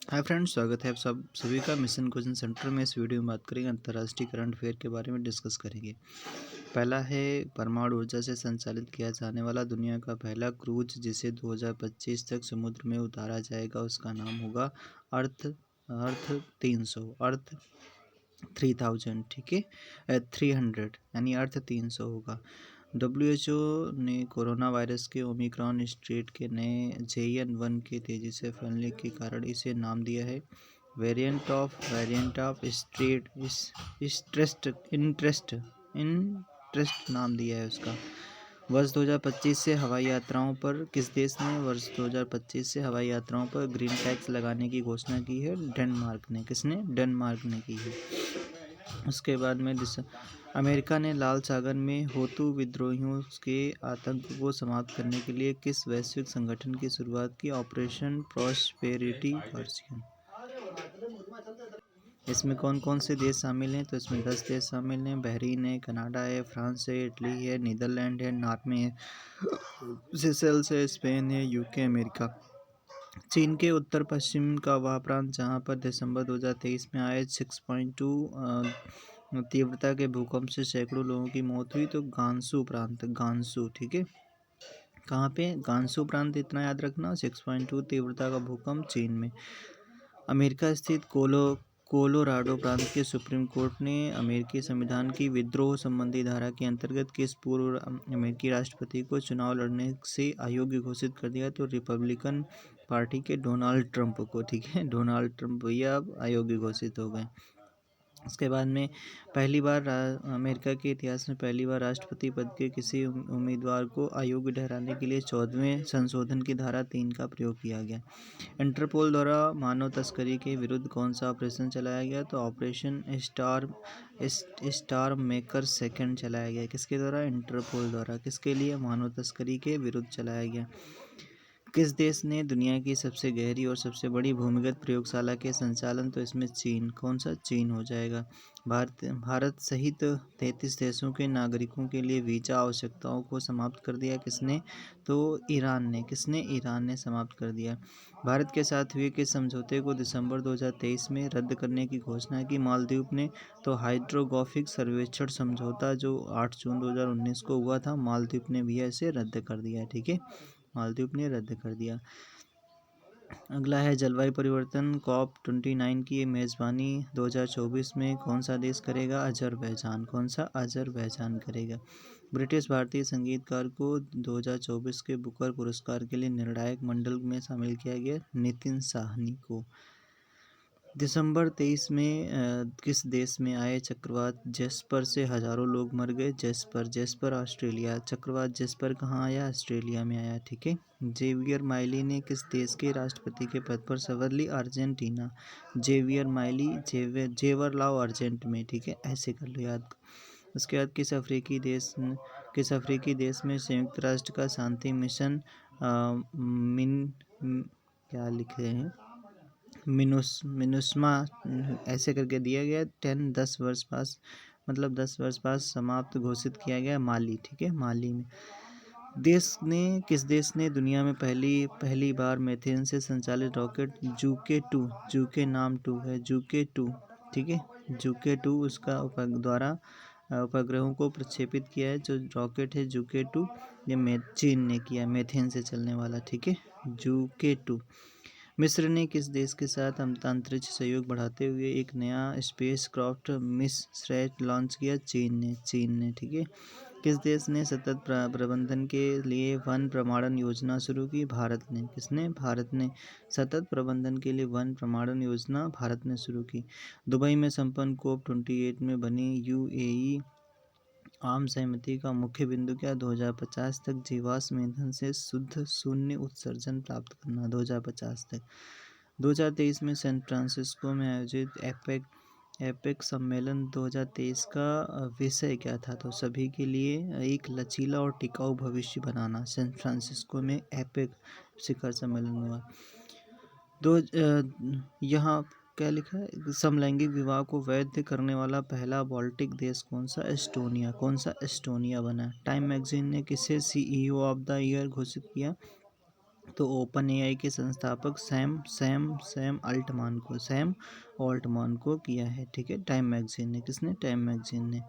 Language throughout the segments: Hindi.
हाय फ्रेंड्स, स्वागत है आप सभी का मिशन कोचिंग सेंटर में। इस वीडियो में बात करेंगे अंतर्राष्ट्रीय करंट अफेयर के बारे में डिस्कस करेंगे। पहला है परमाणु ऊर्जा से संचालित किया जाने वाला दुनिया का पहला क्रूज जिसे 2025 तक समुद्र में उतारा जाएगा, उसका नाम होगा अर्थ अर्थ 300 अर्थ 3000, ठीक है, 300 यानी अर्थ 300 होगा। WHO ने कोरोना वायरस के ओमिक्रॉन स्ट्रेट के नए JN.1 के तेज़ी से फैलने के कारण इसे नाम दिया है वेरिएंट ऑफ स्ट्रेट इंटरेस्ट नाम दिया है उसका। वर्ष 2025 से हवाई यात्राओं पर किस देश ने वर्ष 2025 से हवाई यात्राओं पर ग्रीन टैक्स लगाने की घोषणा की है? डेनमार्क ने। किसने? डेनमार्क ने की है। उसके बाद में अमेरिका ने लाल सागर में होतू विद्रोहियों के आतंक को समाप्त करने के लिए किस वैश्विक संगठन की शुरुआत की? Operation prosperity guardian. इसमें कौन कौन से देश शामिल हैं? तो इसमें 10 देश शामिल हैं। बहरीन है, कनाडा है, फ्रांस है, इटली है, नीदरलैंड है, नॉर्वे है, सेशल्स है, स्पेन है, यूके, अमेरिका। चीन के उत्तर पश्चिम का वह प्रांत जहां पर दिसंबर 2023 में आए 6.2 तीव्रता के भूकंप से सैकड़ों लोगों की मौत हुई, तो गांसू प्रांत, गांसू, ठीक है। कहाँ पे? गांसू प्रांत, इतना याद रखना। 6.2 तीव्रता का भूकंप चीन में। अमेरिका स्थित कोलोराडो प्रांत के सुप्रीम कोर्ट ने अमेरिकी संविधान की विद्रोह संबंधी धारा के अंतर्गत किस पूर्व अमेरिकी राष्ट्रपति को चुनाव लड़ने से अयोग्य घोषित कर दिया? तो रिपब्लिकन पार्टी के डोनाल्ड ट्रंप को, ठीक है। डोनाल्ड ट्रंप भैया अब अयोग्य घोषित हो गए। उसके बाद में पहली बार अमेरिका के इतिहास में पहली बार राष्ट्रपति पद के किसी उम्मीदवार को अयोग्य ठहराने के लिए 14वें संशोधन की धारा 3 का प्रयोग किया गया। इंटरपोल द्वारा मानव तस्करी के विरुद्ध कौन सा ऑपरेशन चलाया गया? तो ऑपरेशन स्टार मेकर सेकंड चलाया गया। किसके द्वारा? इंटरपोल द्वारा। किसके लिए? मानव तस्करी के विरुद्ध चलाया गया। किस देश ने दुनिया की सबसे गहरी और सबसे बड़ी भूमिगत प्रयोगशाला के संचालन? तो इसमें चीन। कौन सा? चीन हो जाएगा। भारत सहित 33 देशों के नागरिकों के लिए वीजा आवश्यकताओं को समाप्त कर दिया। किसने? तो ईरान ने। किसने? ईरान ने समाप्त कर दिया। भारत के साथ हुए किस समझौते को दिसंबर 2023 में रद्द करने की घोषणा की? मालदीव ने। तो हाइड्रोग्राफिक सर्वेक्षण समझौता जो 8 जून 2019 को हुआ था, मालदीव ने भी ऐसे रद्द कर दिया, ठीक है। मालदीव ने रद्द कर दिया। अगला है जलवायु परिवर्तन COP29 की मेज़बानी 2024 में कौन सा देश करेगा? अजरबैजान। कौन सा? अजरबैजान करेगा। ब्रिटिश भारतीय संगीतकार को 2024 के बुकर पुरस्कार के लिए निर्णायक मंडल में शामिल किया गया, नितिन साहनी को। दिसंबर 23 में किस देश में आए चक्रवात जेस्पर से हजारों लोग मर गए? Jasper Australia. चक्रवात जेस्पर कहाँ आया? ऑस्ट्रेलिया में आया, ठीक है। जेवियर माइली ने किस देश के राष्ट्रपति के पद पर शपथ ली? अर्जेंटीना। जेवियर माइली जेवरलाओ अर्जेंट में, ठीक है, ऐसे कर लो याद। उसके बाद किस अफ्रीकी देश में संयुक्त राष्ट्र का शांति मिशन क्या लिख रहे हैं, मिनुस्मा ऐसे करके दिया गया 10 वर्ष बाद, मतलब 10 वर्ष बाद समाप्त घोषित किया गया। माली, ठीक है, माली में। किस देश ने दुनिया में पहली बार मीथेन से संचालित रॉकेट जूके नाम 2 है, जूके 2, ठीक है, जूके 2 उसका द्वारा उपग्रहों को प्रक्षेपित किया है। जो रॉकेट है जूके 2, ये चीन ने किया, मीथेन से चलने वाला, ठीक है, जूके 2। मिस्र ने किस देश के साथ अंतरिक्ष सहयोग बढ़ाते हुए एक नया स्पेस क्राफ्ट मिसरेट लॉन्च किया? चीन ने, ठीक है। किस देश ने सतत प्रबंधन के लिए वन प्रमाणन योजना शुरू की? भारत ने। किसने? भारत ने। सतत प्रबंधन के लिए वन प्रमाणन योजना भारत ने शुरू की। दुबई में संपन्न COP28 में बनी UAE आम सहमति का मुख्य बिंदु क्या? 2050 तक जीवाश्म ईंधन से शुद्ध शून्य उत्सर्जन प्राप्त करना, 2050 तक। 2023 में सैन फ्रांसिस्को में आयोजित एपेक सम्मेलन 2023 का विषय क्या था? तो सभी के लिए एक लचीला और टिकाऊ भविष्य बनाना। सैन फ्रांसिस्को में एपेक शिखर सम्मेलन हुआ। यहाँ क्या लिखा है? समलैंगिक विवाह को वैध करने वाला पहला बाल्टिक देश कौन सा? एस्टोनिया। कौन सा? एस्टोनिया बना। टाइम मैगजीन ने किसे CEO ऑफ द ईयर घोषित किया? तो ओपन एआई के संस्थापक सैम ऑल्टमान को किया है, ठीक है, टाइम मैगजीन ने। किसने? टाइम मैगजीन ने।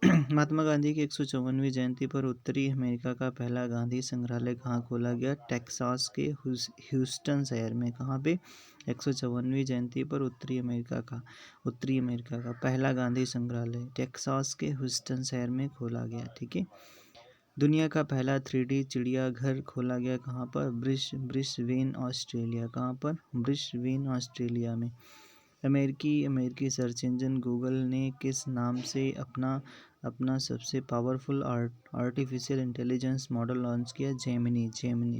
महात्मा गांधी की 154वीं जयंती पर उत्तरी अमेरिका का पहला गांधी संग्रहालय कहाँ खोला गया? टेक्सास के ह्यूस्टन शहर में। कहाँ पे? 154वीं जयंती पर उत्तरी अमेरिका का पहला गांधी संग्रहालय टेक्सास के ह्यूस्टन शहर में खोला गया, ठीक है। दुनिया का पहला 3D चिड़ियाघर खोला गया कहाँ पर? Brisbane Australia. कहाँ पर? ब्रिस्बेन ऑस्ट्रेलिया में। अमेरिकी सर्च इंजन गूगल ने किस नाम से अपना सबसे powerful artificial intelligence model launch किया? जेमिनी,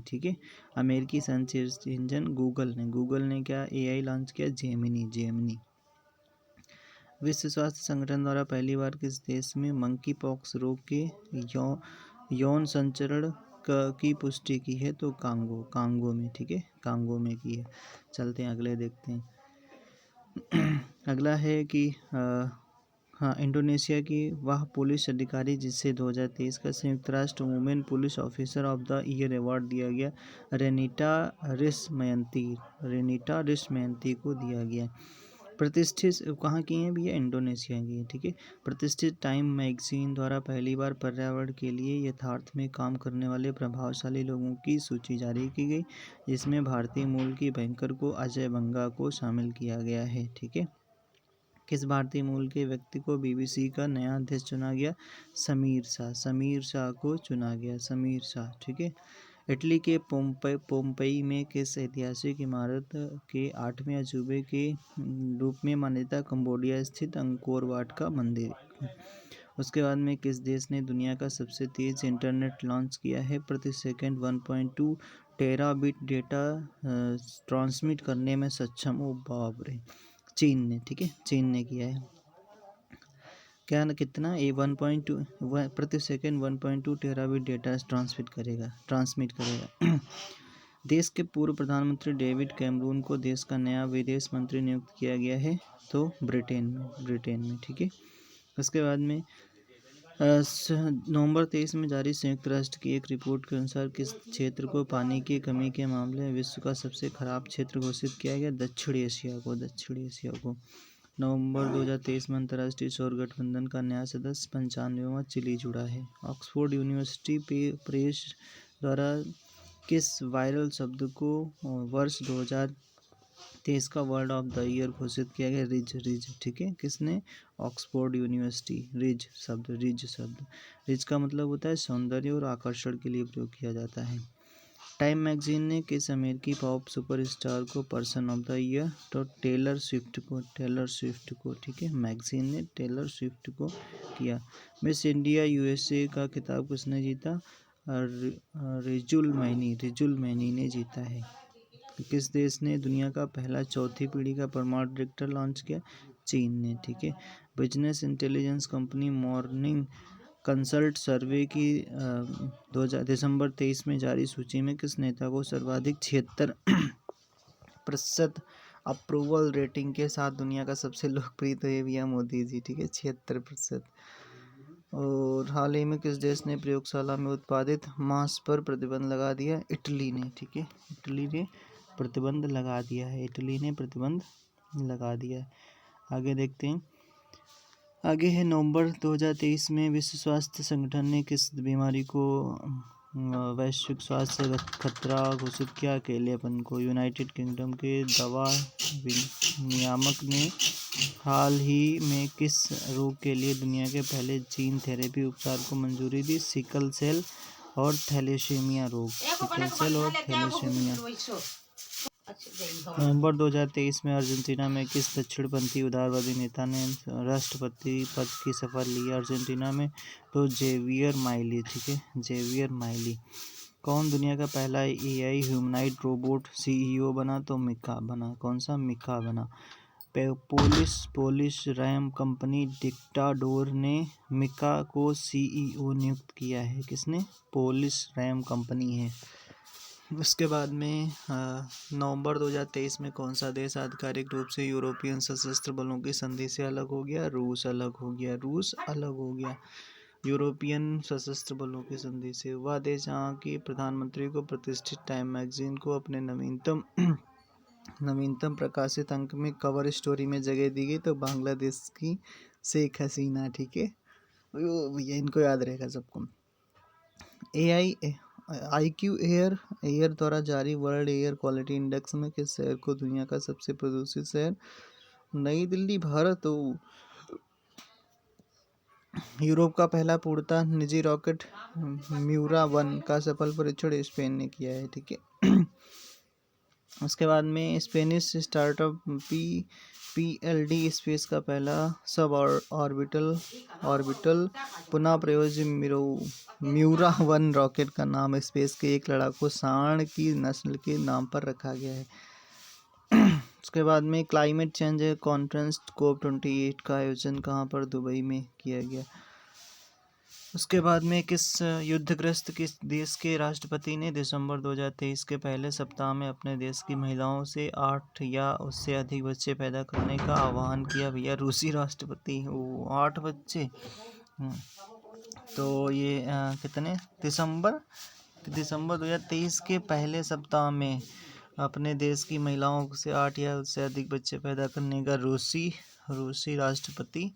ठीक है। अमेरिकी सर्च इंजन गूगल ने क्या एआई लॉन्च किया? जेमिनी। विश्व स्वास्थ्य संगठन द्वारा पहली बार किस देश में मंकी पॉक्स रोग के यौन संचरण की पुष्टि की है? तो कांगो में, ठीक है, कांगो में की है। चलते हैं अगले देखते हैं। अगला है कि इंडोनेशिया की वह पुलिस अधिकारी जिसे 2023 का संयुक्त राष्ट्र women police officer of the year award दिया गया, रेनिटा रिस्मयंती को दिया गया। प्रतिष्ठित कहाँ की हैं भैया? इंडोनेशिया की है, ठीक है। प्रतिष्ठित टाइम मैगजीन द्वारा पहली बार पर्यावरण के लिए यथार्थ में काम करने वाले प्रभावशाली लोगों की सूची जारी की गई, जिसमें भारतीय मूल की बैंकर को अजय बंगा को शामिल किया गया है, ठीक है। किस भारतीय मूल के व्यक्ति को बीबीसी का नया अध्यक्ष चुना गया? समीर शाह को चुना गया, समीर शाह, ठीक है। इटली के पोम्पई में किस ऐतिहासिक इमारत के 8वें अजूबे के रूप में मान्यता? कंबोडिया स्थित अंकोर वाट का मंदिर। उसके बाद में किस देश ने दुनिया का सबसे तेज इंटरनेट लॉन्च किया है? प्रति सेकंड 1.2 टेराबिट डेटा ट्रांसमिट करने में सक्षम। ओ बाप रे, चीन ने, ठीक है, चीन ने किया है। क्या न कितना? 1.2 प्रति सेकंड 1.2 टेराबिट डेटा ट्रांसमिट करेगा। देश के पूर्व प्रधानमंत्री डेविड कैमरून को देश का नया विदेश मंत्री नियुक्त किया गया है, तो ब्रिटेन में, ठीक है। उसके बाद में नवंबर 23 में जारी संयुक्त राष्ट्र की एक रिपोर्ट के अनुसार किस क्षेत्र को पानी की कमी के मामले में विश्व का सबसे खराब क्षेत्र घोषित किया गया? दक्षिण एशिया को। नवंबर 2023 में अंतर्राष्ट्रीय सौर गठबंधन का नया सदस्य 95वां चिली जुड़ा है। ऑक्सफोर्ड यूनिवर्सिटी प्रेस द्वारा किस वायरल शब्द को वर्ष 2023 का वर्ड ऑफ द ईयर घोषित किया गया? रिज, ठीक है। किसने? Oxford university. रिज का मतलब होता है सौंदर्य और आकर्षण के लिए प्रयोग किया जाता है। टाइम मैगजीन ने किस अमेरिकी पॉप सुपरस्टार को पर्सन ऑफ द ईयर? तो टेलर स्विफ्ट को, ठीक है, मैगजीन ने टेलर स्विफ्ट को किया। मिस इंडिया यूएसए का खिताब किसने जीता? रिजुल मैनी ने जीता है। किस देश ने दुनिया का पहला चौथी पीढ़ी का परमाणु रिएक्टर लॉन्च किया? चीन ने, ठीक है। Business intelligence company morning consult survey की दिसंबर 23 में जारी सूची में किस नेता को सर्वाधिक 76% अप्रूवल रेटिंग के साथ दुनिया का सबसे लोकप्रिय? तो ये भी है मोदी जी, ठीक है, 76%। और हाल ही में किस देश ने प्रयोगशाला में उत्पादित मांस पर प्रतिबंध लगा दिया? इटली ने, ठीक है, इटली ने प्रतिबंध लगा दिया है। आगे देखते हैं। आगे है नवंबर 2023 में विश्व स्वास्थ्य संगठन ने किस बीमारी को वैश्विक स्वास्थ्य खतरा घोषित किया? अकेलेपन को। यूनाइटेड किंगडम के दवा नियामक ने हाल ही में किस रोग के लिए दुनिया के पहले जीन थेरेपी उपचार को मंजूरी दी? सिकल सेल और थैलेसीमिया रोग। नवंबर 2023 में अर्जेंटीना में किस दक्षिणपंथी उदारवादी नेता ने राष्ट्रपति पद की शपथ ली? अर्जेंटीना में तो जेवियर माइली, ठीक है, जेवियर माइली। कौन दुनिया का पहला एआई ह्यूमनॉइड रोबोट सीईओ बना? तो मिका बना। कौन सा? मिका बना। पोलिश रैम कंपनी डिक्टाडोर ने मिका को सीईओ नियुक्त किया है। किसने? पोलिश रैम कंपनी है। उसके बाद में नवंबर 2023 में कौन सा देश आधिकारिक रूप से यूरोपियन सशस्त्र बलों की संधि से अलग हो गया? रूस अलग हो गया। यूरोपियन सशस्त्र बलों के संधि से। वह देश जहाँ की प्रधानमंत्री को प्रतिष्ठित टाइम मैगजीन को अपने नवीनतम प्रकाशित अंक में कवर स्टोरी में जगह दी गई, तो बांग्लादेश की शेख हसीना। ठीक है भैया, इनको याद रहेगा सबको। IQ एयर द्वारा जारी वर्ल्ड एयर क्वालिटी इंडेक्स में किस शहर को दुनिया का सबसे प्रदूषित शहर? नई दिल्ली भारत। यूरोप का पहला पूर्णतः निजी रॉकेट म्यूरा 1 का सफल परीक्षण स्पेन ने किया है। ठीक है उसके बाद में स्पेनिश स्टार्टअप PLD स्पेस का पहला सब ऑर्बिटल पुनः प्रयोज्य म्यूरा 1 रॉकेट का नाम स्पेस के एक लड़ाकू सांड की नस्ल के नाम पर रखा गया है। उसके बाद में क्लाइमेट चेंज कॉन्फ्रेंस COP28 का आयोजन कहाँ पर? दुबई में किया गया। उसके बाद में किस युद्धग्रस्त किस देश के राष्ट्रपति ने दिसंबर 2023 के पहले सप्ताह में अपने देश की महिलाओं से 8 या उससे अधिक बच्चे पैदा करने का आह्वान किया? भैया रूसी राष्ट्रपति। 8 बच्चे। तो ये कितने दिसंबर 2023 के पहले सप्ताह में अपने देश की महिलाओं से 8 या उससे अधिक बच्चे पैदा करने का रूसी राष्ट्रपति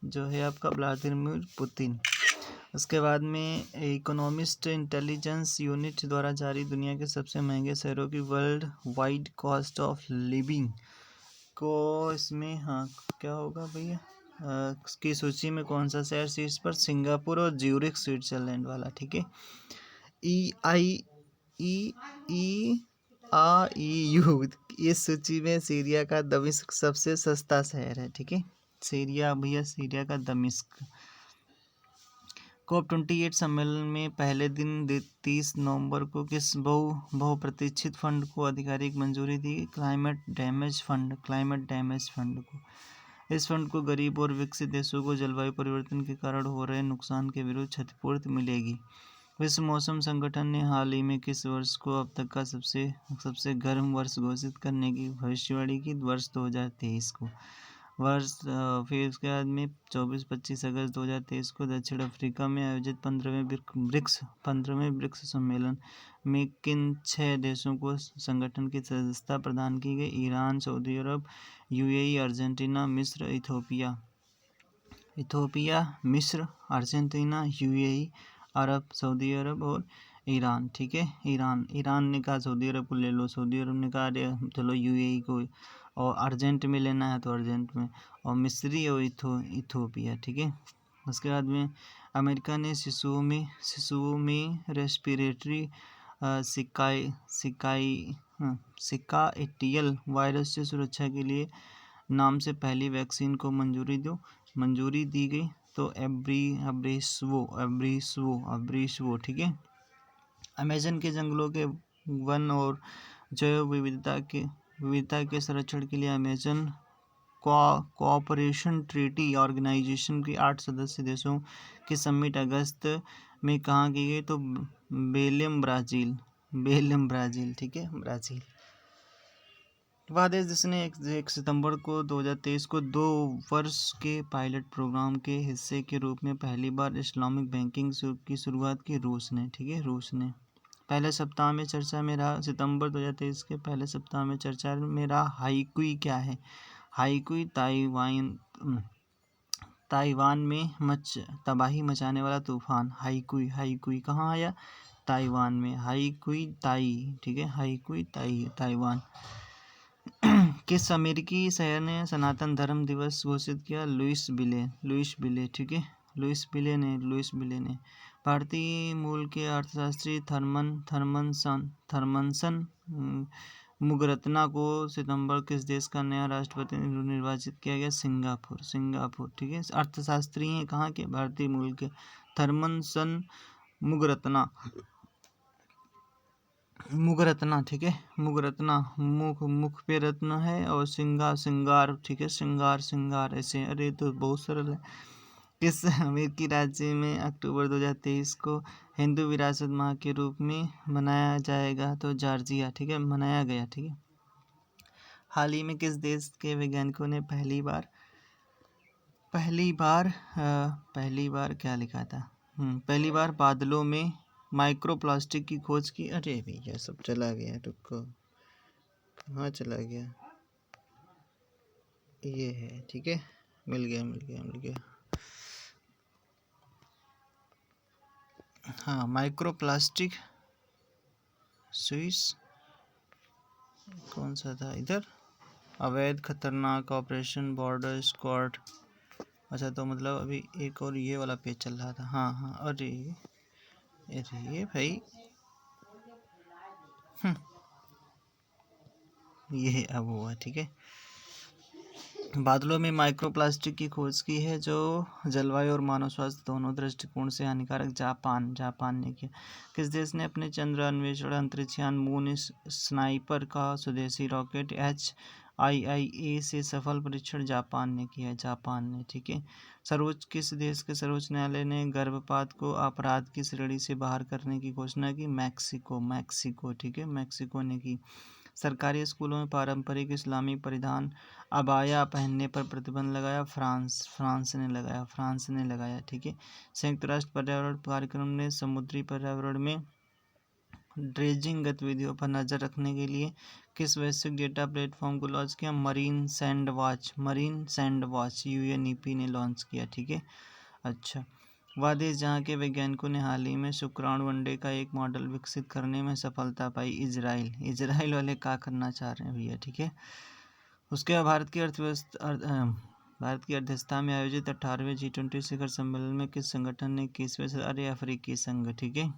जो है आपका व्लादिमीर पुतिन। उसके बाद में इकोनॉमिस्ट इंटेलिजेंस यूनिट द्वारा जारी दुनिया के सबसे महंगे शहरों की world wide cost of living को इसमें क्या होगा भैया की सूची में कौन सा शहर शीर्ष पर? सिंगापुर और ज्यूरिख स्विट्जरलैंड वाला। ठीक है EU इस सूची में सीरिया का दमिश्क सबसे सस्ता शहर है। ठीक है सीरिया का दमिश्क। COP28 सम्मेलन में पहले दिन 30 नवंबर को किस बहुप्रतीक्षित फंड को आधिकारिक मंजूरी दी? क्लाइमेट डैमेज फंड को। इस फंड को गरीब और विकसित देशों को जलवायु परिवर्तन के कारण हो रहे नुकसान के विरुद्ध क्षतिपूर्ति मिलेगी। विश्व मौसम संगठन ने हाल ही में किस वर्ष को अब तक का सबसे गर्म वर्ष घोषित करने की भविष्यवाणी की? वर्ष 2023 को। फिर उसके बाद में 24-25 अगस्त 2023 को दक्षिण अफ्रीका में आयोजित 15वें ब्रिक्स सम्मेलन में किन 6 देशों को संगठन की सदस्यता प्रदान की गई? ईरान, सऊदी अरब, UAE, अर्जेंटीना, मिस्र, इथोपिया, मिस्र, अर्जेंटीना, UAE, अरब, सऊदी अरब और ईरान। ठीक है ईरान ने कहा सऊदी अरब को ले लो, सऊदी अरब ने कहा चलो UAE को, और अर्जेंट में लेना है तो अर्जेंट में, और मिस्री और इथोपिया। ठीक है उसके बाद में अमेरिका ने शिशुओं में रेस्पिरेटरी सिकाइटियल वायरस से सुरक्षा के लिए नाम से पहली वैक्सीन को मंजूरी दी गई, तो एब्रिसवो। ठीक है अमेज़न के जंगलों के वन और जैव विविधता के संरक्षण के लिए अमेज़न कोऑपरेशन ट्रीटी ऑर्गेनाइजेशन के 8 सदस्य देशों की समिट अगस्त में कहाँ की गई? तो बेल्जियम ब्राज़ील। ठीक है ब्राज़ील। वह देश जिसने 1 सितंबर को 2023 को 2 वर्ष के पायलट प्रोग्राम के हिस्से के रूप में पहली बार इस्लामिक बैंकिंग की शुरुआत की? रूस ने। ठीक है रूस ने। पहले सप्ताह में चर्चा में रहा सितंबर 2023 के पहले सप्ताह में चर्चा में रहा हाईकुई क्या है? हाईकुई ताइवान में तबाही मचाने वाला तूफान। हाईकुई कहाँ आया? ताइवान में। हाईकुई ताई। ठीक है हाईकुई ताइवान। किस अमेरिकी शहर ने सनातन धर्म दिवस घोषित किया? लुइस बिले। ठीक है लुइस बिले ने। भारतीय मूल के अर्थशास्त्री थर्मनसन मुगरत्ना को सितंबर किस देश का नया राष्ट्रपति निर्वाचित किया गया? सिंगापुर। ठीक है अर्थशास्त्री हैं कहाँ के? भारतीय मूल के। थर्मनसन मुगरत्ना। ठीक है मुगरत्ना मुख पे रत्न है, और सिंगार। ठीक है सिंगार ऐसे। अरे तो बहुत सरल है। किस अमेरिकी राज्य में अक्टूबर 2023 को हिंदू विरासत माह के रूप में मनाया जाएगा? तो जॉर्जिया। ठीक है मनाया गया। ठीक है हाल ही में किस देश के वैज्ञानिकों ने पहली बार पहली बार क्या लिखा था? पहली बार बादलों में माइक्रोप्लास्टिक की खोज की। अरे भैया सब चला गया, रुको, कहाँ चला गया? ये है, ठीक है, मिल गया। हाँ, माइक्रोप्लास्टिक स्विस कौन सा था इधर? अवैध खतरनाक ऑपरेशन बॉर्डर स्क्वाड। अच्छा, तो मतलब अभी एक और ये वाला पेज चल रहा था। हाँ, अरे भाई, ये अब हुआ, ठीक है। बादलों में माइक्रोप्लास्टिक की खोज की है जो जलवायु और मानव स्वास्थ्य दोनों दृष्टिकोण से हानिकारक। जापान ने किया। किस देश ने अपने चंद्र अन्वेषण अंतरिक्षयान मून स्नाइपर का स्वदेशी रॉकेट HIIA से सफल परीक्षण? जापान ने किया, जापान ने, ठीक है। किस देश के सर्वोच्च न्यायालय ने गर्भपात को अपराध की श्रेणी से बाहर करने की घोषणा की? मैक्सिको, ठीक है, मैक्सिको ने की। सरकारी स्कूलों में पारंपरिक इस्लामी परिधान अबाया पहनने पर प्रतिबंध लगाया? फ्रांस ने लगाया, ठीक है। संयुक्त राष्ट्र पर्यावरण कार्यक्रम ने समुद्री पर्यावरण में ड्रेजिंग गतिविधियों पर नजर रखने के लिए किस वैश्विक डेटा प्लेटफॉर्म को लॉन्च किया? मरीन सैंड वॉच UNEP ने लॉन्च किया, ठीक है। अच्छा, वह देश जहाँ के वैज्ञानिकों ने हाल ही में शुक्राणु अंडे का एक मॉडल विकसित करने में सफलता पाई? इजराइल वाले क्या करना चाह रहे हैं भैया, ठीक है। उसके बाद भारत की अध्यक्षता में आयोजित 18वें G20 शिखर सम्मेलन में किस संगठन ने 21वें? अरे अफ्रीकी संघ, ठीक है।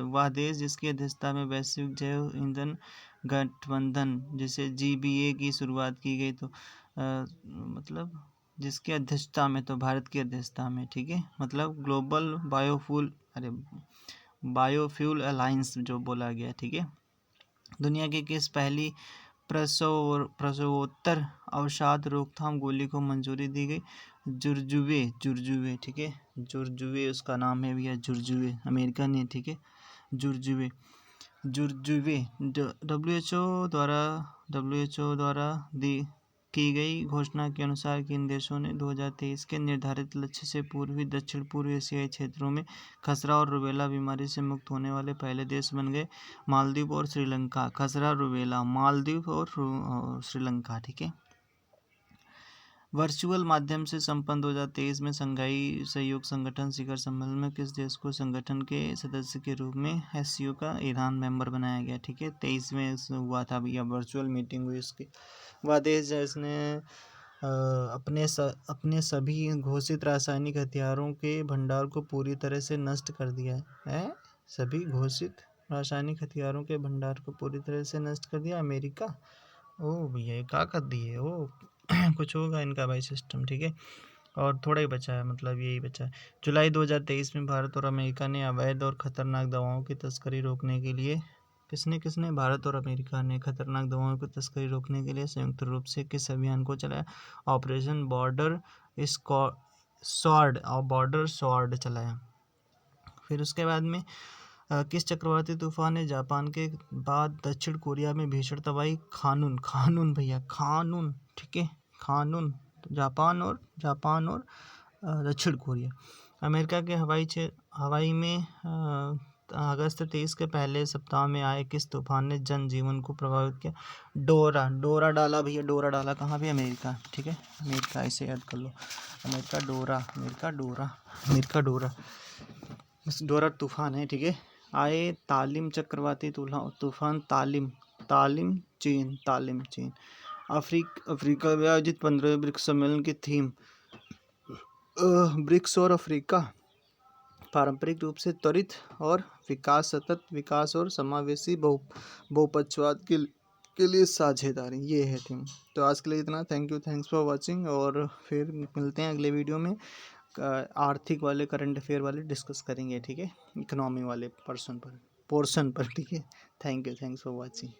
वह देश जिसकी अध्यक्षता में वैश्विक जैव ईंधन गठबंधन जिसे GBA की शुरुआत की गई, तो मतलब जिसकी अध्यक्षता में, तो भारत की अध्यक्षता में, ठीक है, मतलब ग्लोबल बायोफ्यूल अलायंस जो बोला गया, ठीक है। दुनिया की किस पहली प्रसवोत्तर अवसाद रोकथाम गोली को मंजूरी दी गई? जुर्जुवे, ठीक है, जुर्जुवे उसका नाम है भैया, जुर्जुवे, अमेरिका ने, ठीक है, जुर्जुवे। WHO द्वारा की गई घोषणा के अनुसार किन देशों ने 2023 के निर्धारित लक्ष्य से दक्षिण पूर्व एशियाई क्षेत्रों में खसरा और रूबेला बीमारी से मुक्त होने वाले पहले देश बन गए? मालदीव और श्रीलंका। खसरा, रूबेला, मालदीव और श्रीलंका, ठीक है। वर्चुअल माध्यम से संपन्न 2023 में शंघाई सहयोग संगठन शिखर सम्मेलन में किस देश को संगठन के सदस्य के रूप में SCO का ईरान मेंबर बनाया गया? ठीक है, 23 में हुआ था भैया, वर्चुअल मीटिंग हुई इसकी। वह देश जिसने अपने सभी घोषित रासायनिक हथियारों के भंडार को पूरी तरह से नष्ट कर दिया है। सभी घोषित रासायनिक हथियारों के भंडार को पूरी तरह से नष्ट कर दिया अमेरिका। ओ भैया क्या कर दिए ओ कुछ होगा इनका भाई सिस्टम, ठीक है। और थोड़ा ही बचा है, मतलब यही बचा है। जुलाई 2023 में भारत और अमेरिका ने अवैध और खतरनाक दवाओं की तस्करी रोकने के लिए किसने भारत और अमेरिका ने खतरनाक दवाओं की तस्करी रोकने के लिए संयुक्त रूप से किस अभियान को चलाया? ऑपरेशन बॉर्डर स्वॉर्ड चलाया। फिर उसके बाद में किस चक्रवाती तूफान ने जापान के बाद दक्षिण कोरिया में भीषण तबाही? खानून भैया, खानून, ठीक है, खानून। जापान और दक्षिण कोरिया। अमेरिका के हवाई में अगस्त 23 के पहले सप्ताह में आए किस तूफान ने जनजीवन को प्रभावित किया? डोरा डाला भैया, डोरा डाला कहाँ पे? अमेरिका, ठीक है, अमेरिका, इसे याद कर लो, अमेरिका डोरा डोरा तूफान है, ठीक है। आए तालिम चक्रवाती तूफान तालिम चीन। अफ्रीका में आयोजित 15वें ब्रिक्स सम्मेलन की थीम ब्रिक्स और अफ्रीका पारंपरिक रूप से त्वरित और सतत विकास और समावेशी बहुपक्षवाद के लिए साझेदारी, ये है थीम। तो आज के लिए इतना। थैंक्स फॉर वाचिंग, और फिर मिलते हैं अगले वीडियो में। आर्थिक वाले, करंट अफेयर वाले डिस्कस करेंगे, ठीक है, इकोनॉमी वाले पोर्शन पर, ठीक है। Thanks for watching.